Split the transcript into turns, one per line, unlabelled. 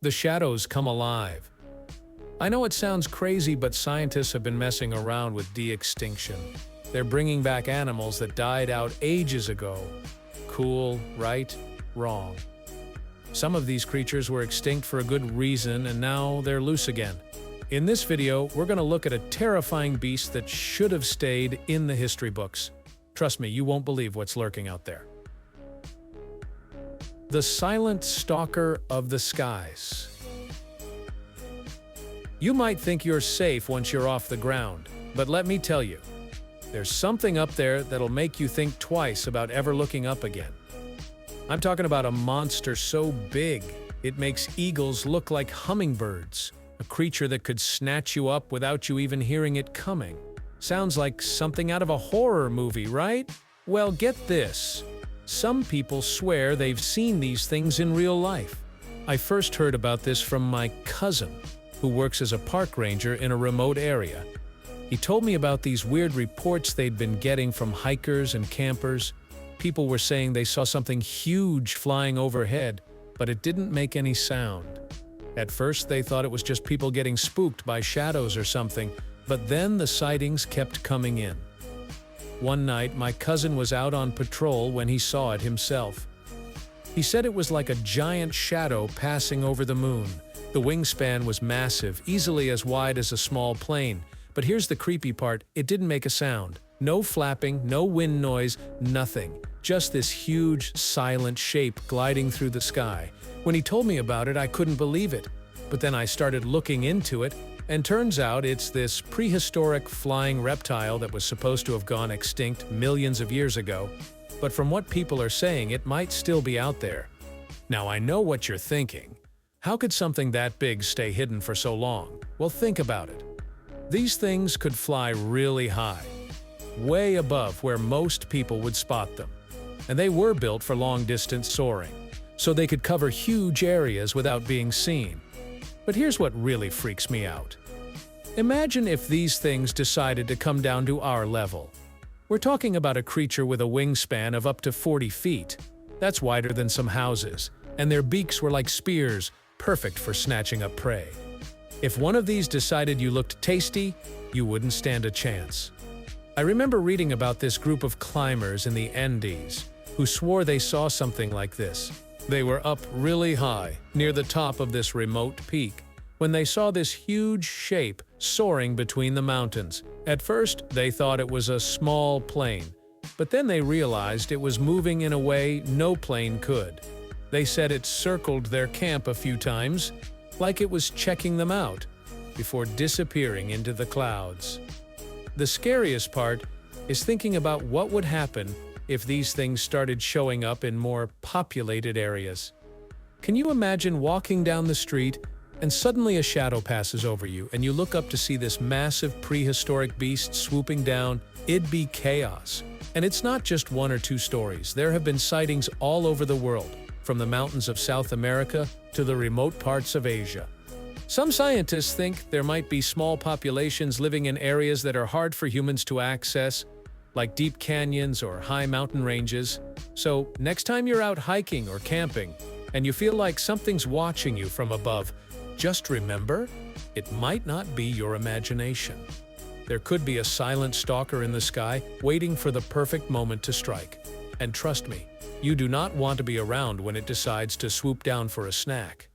The shadows come alive. I know it sounds crazy, but scientists have been messing around with de-extinction. They're bringing back animals that died out ages ago. Cool, right? Wrong. Some of these creatures were extinct for a good reason, and now they're loose again. In this video, we're going to look at a terrifying beast that should have stayed in the history books. Trust me, you won't believe what's lurking out there. The silent stalker of the skies. You might think you're safe once you're off the ground, but let me tell you, there's something up there that'll make you think twice about ever looking up again. I'm talking about a monster so big, it makes eagles look like hummingbirds, a creature that could snatch you up without you even hearing it coming. Sounds like something out of a horror movie, right? Well, get this. Some people swear they've seen these things in real life. I first heard about this from my cousin, who works as a park ranger in a remote area. He told me about these weird reports they'd been getting from hikers and campers. People were saying they saw something huge flying overhead, but it didn't make any sound. At first, they thought it was just people getting spooked by shadows or something, but then the sightings kept coming in. One night, my cousin was out on patrol when he saw it himself. He said it was like a giant shadow passing over the moon. The wingspan was massive, easily as wide as a small plane. But here's the creepy part, it didn't make a sound. No flapping, no wind noise, nothing. Just this huge, silent shape gliding through the sky. When he told me about it, I couldn't believe it. But then I started looking into it, and turns out it's this prehistoric flying reptile that was supposed to have gone extinct millions of years ago. But from what people are saying, it might still be out there. Now I know what you're thinking. How could something that big stay hidden for so long? Well, think about it. These things could fly really high, way above where most people would spot them. And they were built for long-distance soaring, so they could cover huge areas without being seen. But here's what really freaks me out. Imagine if these things decided to come down to our level. We're talking about a creature with a wingspan of up to 40 feet. That's wider than some houses, and their beaks were like spears, perfect for snatching up prey. If one of these decided you looked tasty, you wouldn't stand a chance. I remember reading about this group of climbers in the Andes who swore they saw something like this. They were up really high, near the top of this remote peak, when they saw this huge shape soaring between the mountains. At first, they thought it was a small plane, but then they realized it was moving in a way no plane could. They said it circled their camp a few times, like it was checking them out, before disappearing into the clouds. The scariest part is thinking about what would happen if these things started showing up in more populated areas. Can you imagine walking down the street and suddenly a shadow passes over you and you look up to see this massive prehistoric beast swooping down? It'd be chaos. And it's not just one or two stories. There have been sightings all over the world, from the mountains of South America to the remote parts of Asia. Some scientists think there might be small populations living in areas that are hard for humans to access, like deep canyons or high mountain ranges. So next time you're out hiking or camping and you feel like something's watching you from above, just remember, it might not be your imagination. There could be a silent stalker in the sky waiting for the perfect moment to strike. And trust me, you do not want to be around when it decides to swoop down for a snack.